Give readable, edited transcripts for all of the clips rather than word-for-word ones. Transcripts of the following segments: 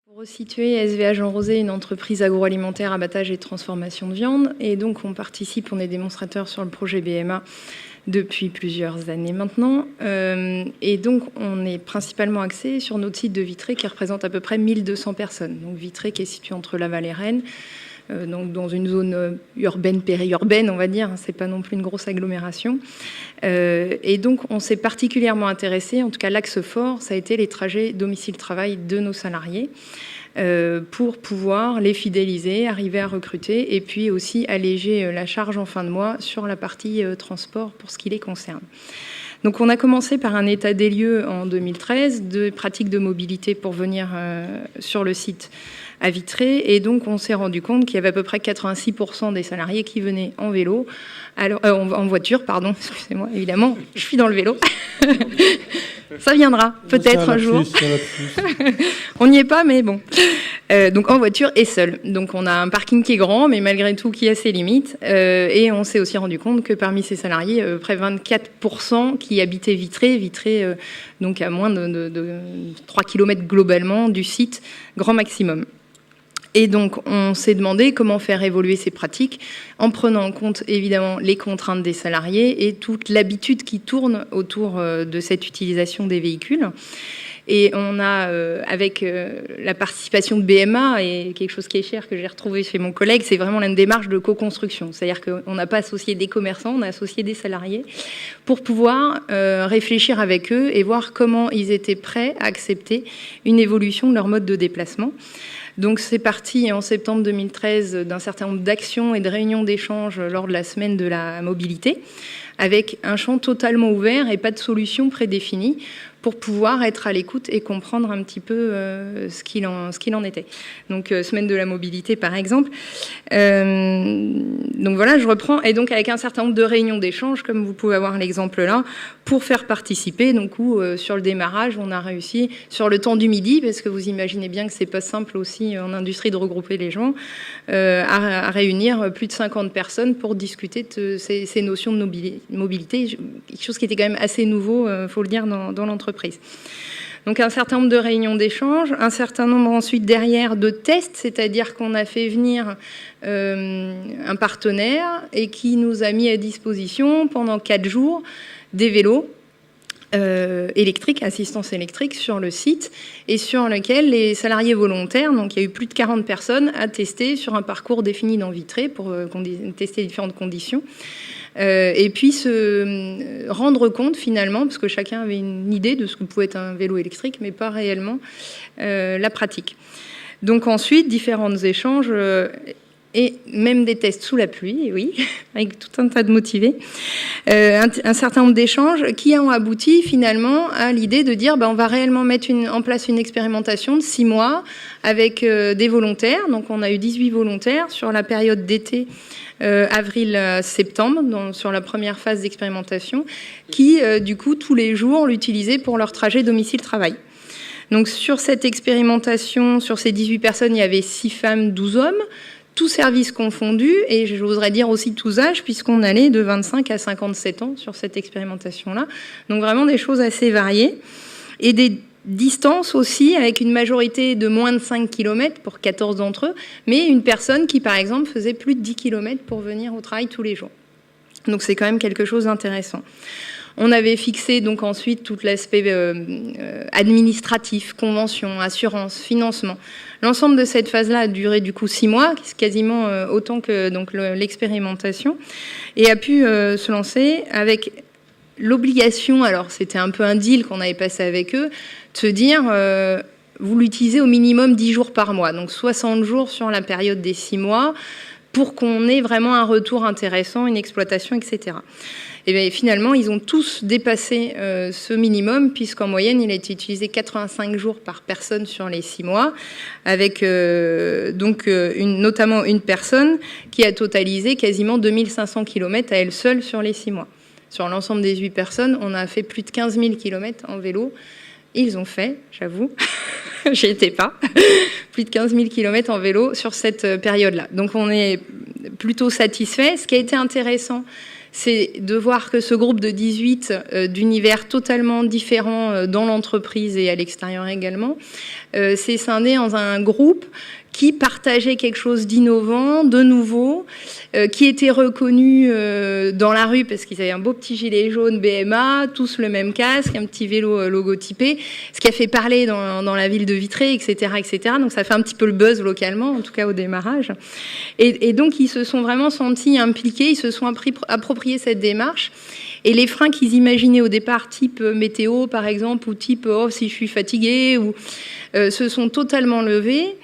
Pour resituer, SVA Jean Rosé est une entreprise agroalimentaire, abattage et transformation de viande. Et donc, on est démonstrateur sur le projet BMA depuis plusieurs années maintenant. Et donc, on est principalement axé sur notre site de Vitré qui représente à peu près 1200 personnes. Donc, Vitré qui est situé entre Laval et Rennes, donc dans une zone urbaine, périurbaine, on va dire. C'est pas non plus une grosse agglomération. Et donc, on s'est particulièrement intéressé, en tout cas l'axe fort, ça a été les trajets domicile-travail de nos salariés pour pouvoir les fidéliser, arriver à recruter et puis aussi alléger la charge en fin de mois sur la partie transport pour ce qui les concerne. Donc, on a commencé par un état des lieux en 2013 de pratiques de mobilité pour venir sur le site à Vitré. Et donc, on s'est rendu compte qu'il y avait à peu près 86% des salariés qui venaient en vélo, en voiture, pardon, excusez-moi, évidemment, je suis dans le vélo. Ça viendra, peut-être un jour. On n'y est pas, mais bon. Donc, en voiture et seul. Donc, on a un parking qui est grand, mais malgré tout qui a ses limites. Et on s'est aussi rendu compte que parmi ces salariés, près 24% qui habitaient Vitré, donc à moins de 3 km globalement du site, grand maximum. Et donc, on s'est demandé comment faire évoluer ces pratiques en prenant en compte, évidemment, les contraintes des salariés et toute l'habitude qui tourne autour de cette utilisation des véhicules. Et on a, avec la participation de BMA, et quelque chose qui est cher, que j'ai retrouvé chez mon collègue, c'est vraiment une démarche de co-construction. C'est-à-dire qu'on n'a pas associé des commerçants, on a associé des salariés pour pouvoir réfléchir avec eux et voir comment ils étaient prêts à accepter une évolution de leur mode de déplacement. Donc c'est parti en septembre 2013 d'un certain nombre d'actions et de réunions d'échange lors de la semaine de la mobilité, avec un champ totalement ouvert et pas de solution prédéfinie pour pouvoir être à l'écoute et comprendre un petit peu ce qu'il en était. Donc, semaine de la mobilité, par exemple. Donc voilà, je reprends. Et donc, avec un certain nombre de réunions d'échange, comme vous pouvez avoir l'exemple là, pour faire participer. Donc, où sur le démarrage, on a réussi, sur le temps du midi, parce que vous imaginez bien que c'est pas simple aussi en industrie de regrouper les gens, à réunir plus de 50 personnes pour discuter de ces notions de mobilité, quelque chose qui était quand même assez nouveau, faut le dire, dans l'entreprise. Donc un certain nombre de réunions d'échange, un certain nombre ensuite derrière de tests, c'est-à-dire qu'on a fait venir un partenaire et qui nous a mis à disposition pendant 4 jours des vélos électriques, assistance électrique sur le site et sur lequel les salariés volontaires, donc il y a eu plus de 40 personnes à tester sur un parcours défini dans Vitré pour tester différentes conditions. Et puis se rendre compte finalement, parce que chacun avait une idée de ce que pouvait être un vélo électrique, mais pas réellement la pratique. Donc ensuite, différents échanges et même des tests sous la pluie, oui, avec tout un tas de motivés, un certain nombre d'échanges qui ont abouti finalement à l'idée de dire on va réellement mettre en place une expérimentation de 6 mois avec des volontaires. Donc on a eu 18 volontaires sur la période d'été, avril-septembre, sur la première phase d'expérimentation, qui, du coup, tous les jours, l'utilisaient pour leur trajet domicile-travail. Donc, sur cette expérimentation, sur ces 18 personnes, il y avait 6 femmes, 12 hommes, tous services confondus, et j'oserais dire aussi tous âges, puisqu'on allait de 25 à 57 ans sur cette expérimentation-là. Donc, vraiment des choses assez variées. Et des distance aussi, avec une majorité de moins de 5 km pour 14 d'entre eux, mais une personne qui, par exemple, faisait plus de 10 km pour venir au travail tous les jours. Donc, c'est quand même quelque chose d'intéressant. On avait fixé donc ensuite tout l'aspect administratif, convention, assurance, financement. L'ensemble de cette phase-là a duré du coup 6 mois, c'est quasiment autant que donc, l'expérimentation, et a pu se lancer avec l'obligation, alors c'était un peu un deal qu'on avait passé avec eux, de se dire, vous l'utilisez au minimum 10 jours par mois, donc 60 jours sur la période des 6 mois, pour qu'on ait vraiment un retour intéressant, une exploitation, etc. Et bien finalement, ils ont tous dépassé ce minimum, puisqu'en moyenne, il a été utilisé 85 jours par personne sur les 6 mois, avec notamment une personne qui a totalisé quasiment 2500 km à elle seule sur les 6 mois. Sur l'ensemble des 8 personnes, on a fait plus de 15 000 km en vélo. Ils ont fait, j'avoue, j'y étais pas, plus de 15 000 km en vélo sur cette période-là. Donc on est plutôt satisfait. Ce qui a été intéressant, c'est de voir que ce groupe de 18 d'univers totalement différents dans l'entreprise et à l'extérieur également, s'est scindé en un groupe qui partageait quelque chose d'innovant, de nouveau, qui était reconnu dans la rue parce qu'ils avaient un beau petit gilet jaune BMA, tous le même casque, un petit vélo logotypé, ce qui a fait parler dans la ville de Vitré, etc., etc. Donc ça fait un petit peu le buzz localement, en tout cas au démarrage. Et donc ils se sont vraiment sentis impliqués, ils se sont appropriés cette démarche. Et les freins qu'ils imaginaient au départ, type météo par exemple, ou type oh si je suis fatigué, ou se sont totalement levés.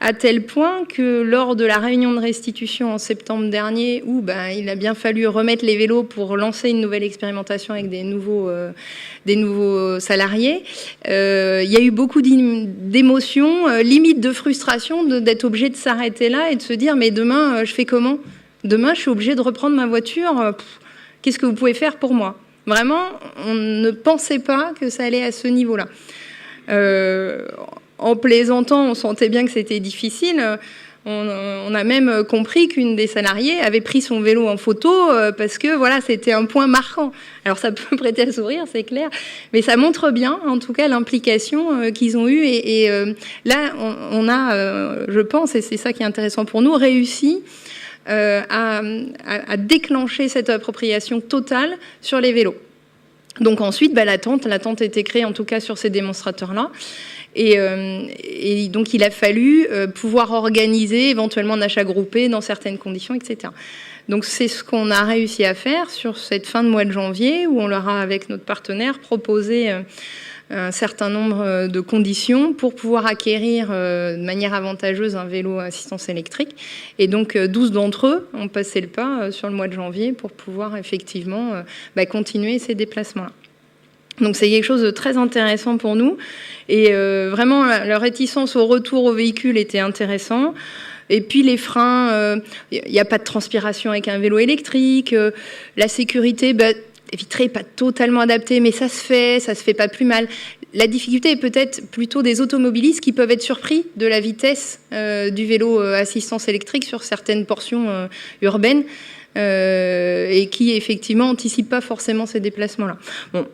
À tel point que lors de la réunion de restitution en septembre dernier, où il a bien fallu remettre les vélos pour lancer une nouvelle expérimentation avec des nouveaux salariés, il y a eu beaucoup d'émotions, limite de frustration d'être obligé de s'arrêter là et de se dire mais demain je fais comment ? Demain je suis obligé de reprendre ma voiture, qu'est-ce que vous pouvez faire pour moi ? Vraiment, on ne pensait pas que ça allait à ce niveau-là. En plaisantant, on sentait bien que c'était difficile. On a même compris qu'une des salariées avait pris son vélo en photo parce que voilà, c'était un point marquant. Alors ça peut prêter le sourire, c'est clair, mais ça montre bien, en tout cas, l'implication qu'ils ont eue. Et là, on a, je pense, et c'est ça qui est intéressant pour nous, réussi à déclencher cette appropriation totale sur les vélos. Donc ensuite, la tente a été créée, en tout cas sur ces démonstrateurs-là. Et donc, il a fallu pouvoir organiser éventuellement un achat groupé dans certaines conditions, etc. Donc, c'est ce qu'on a réussi à faire sur cette fin de mois de janvier, où on leur a, avec notre partenaire, proposé un certain nombre de conditions pour pouvoir acquérir de manière avantageuse un vélo à assistance électrique. Et donc, 12 d'entre eux ont passé le pas sur le mois de janvier pour pouvoir effectivement continuer ces déplacements-là. Donc c'est quelque chose de très intéressant pour nous. Et vraiment, leur réticence au retour au véhicule était intéressant. Et puis les freins, il n'y a pas de transpiration avec un vélo électrique. La sécurité, Vitré n'est pas totalement adaptée, mais ça se fait pas plus mal. La difficulté est peut-être plutôt des automobilistes qui peuvent être surpris de la vitesse du vélo assistance électrique sur certaines portions urbaines et qui effectivement n'anticipent pas forcément ces déplacements-là. Bon.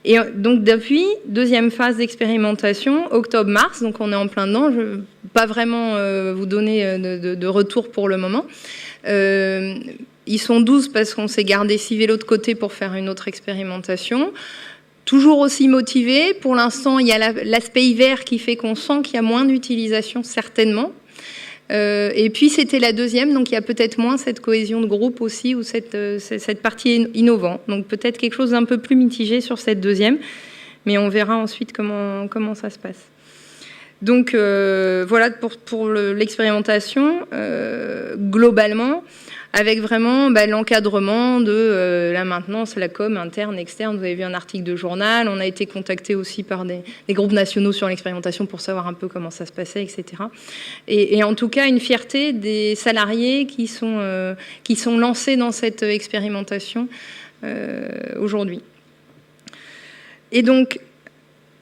Et donc depuis, deuxième phase d'expérimentation, octobre-mars, donc on est en plein dedans, je ne vais pas vraiment vous donner de retour pour le moment. Ils sont 12 parce qu'on s'est gardé 6 vélos de côté pour faire une autre expérimentation. Toujours aussi motivés. Pour l'instant, il y a l'aspect hiver qui fait qu'on sent qu'il y a moins d'utilisation, certainement. Et puis c'était la deuxième, donc il y a peut-être moins cette cohésion de groupe aussi, ou cette partie innovante. Donc peut-être quelque chose d'un peu plus mitigé sur cette deuxième, mais on verra ensuite comment ça se passe. Donc voilà pour l'expérimentation globalement, avec vraiment l'encadrement de la maintenance, la com interne, externe. Vous avez vu un article de journal. On a été contacté aussi par des groupes nationaux sur l'expérimentation pour savoir un peu comment ça se passait, etc. Et en tout cas, une fierté des salariés qui sont lancés dans cette expérimentation aujourd'hui. Et donc,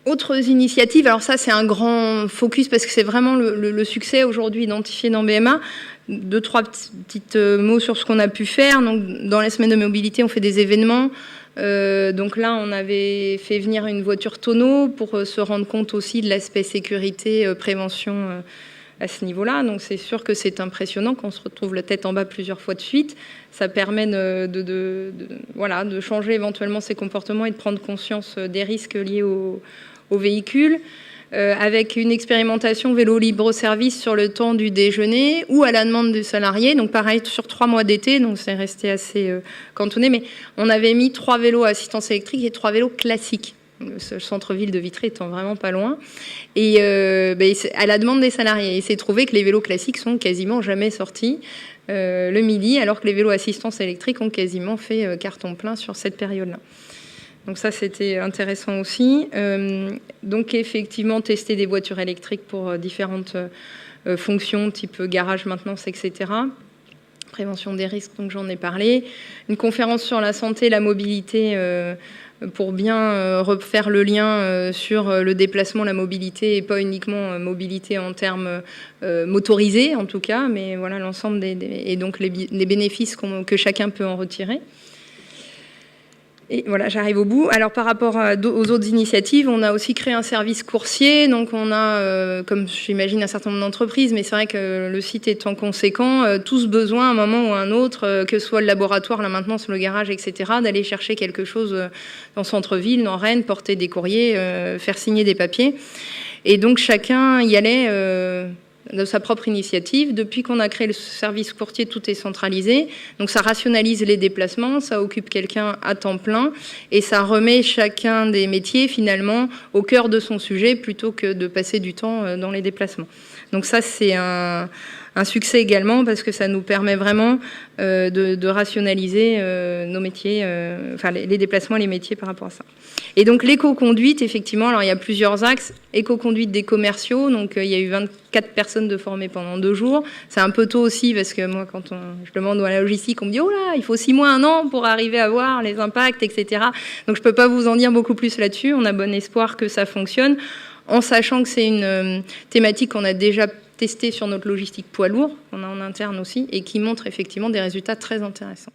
autres initiatives, alors ça c'est un grand focus parce que c'est vraiment le succès aujourd'hui identifié dans BMA. 2-3 petits mots sur ce qu'on a pu faire. Donc, dans les semaines de mobilité, on fait des événements. Donc là, on avait fait venir une voiture tonneau pour se rendre compte aussi de l'aspect sécurité, prévention à ce niveau-là. Donc c'est sûr que c'est impressionnant quand on se retrouve la tête en bas plusieurs fois de suite. Ça permet de changer éventuellement ses comportements et de prendre conscience des risques liés au véhicule. Avec une expérimentation vélo libre-service sur le temps du déjeuner ou à la demande des salariés. Donc pareil, sur 3 mois d'été, donc c'est resté assez cantonné, mais on avait mis 3 vélos à assistance électrique et 3 vélos classiques. Le centre-ville de Vitré étant vraiment pas loin. Et à la demande des salariés. Il s'est trouvé que les vélos classiques sont quasiment jamais sortis le midi, alors que les vélos assistance électrique ont quasiment fait carton plein sur cette période-là. Donc ça, c'était intéressant aussi. Donc effectivement, tester des voitures électriques pour différentes fonctions, type garage, maintenance, etc. Prévention des risques, donc j'en ai parlé. Une conférence sur la santé, la mobilité, pour bien refaire le lien sur le déplacement, la mobilité, et pas uniquement mobilité en termes motorisés, en tout cas, mais voilà l'ensemble et donc les bénéfices que chacun peut en retirer. Et voilà, j'arrive au bout. Alors par rapport aux autres initiatives, on a aussi créé un service coursier. Donc on a, comme j'imagine un certain nombre d'entreprises, mais c'est vrai que le site étant conséquent, tous besoin à un moment ou à un autre, que ce soit le laboratoire, la maintenance, le garage, etc., d'aller chercher quelque chose dans centre-ville, dans Rennes, porter des courriers, faire signer des papiers. Et donc chacun y allait de sa propre initiative. Depuis qu'on a créé le service courtier, tout est centralisé. Donc ça rationalise les déplacements, ça occupe quelqu'un à temps plein et ça remet chacun des métiers finalement au cœur de son sujet plutôt que de passer du temps dans les déplacements. Donc ça, c'est un succès également parce que ça nous permet vraiment de rationaliser nos métiers, enfin les déplacements et les métiers par rapport à ça. Et donc l'éco-conduite, effectivement, alors il y a plusieurs axes. Éco-conduite des commerciaux, donc il y a eu 24 personnes de formées pendant 2 jours. C'est un peu tôt aussi parce que moi, quand je demande à la logistique, on me dit « Oh là, il faut 6 mois, 1 an pour arriver à voir les impacts, etc. » Donc je ne peux pas vous en dire beaucoup plus là-dessus. On a bon espoir que ça fonctionne, en sachant que c'est une thématique qu'on a déjà testée sur notre logistique poids lourd, qu'on a en interne aussi, et qui montre effectivement des résultats très intéressants.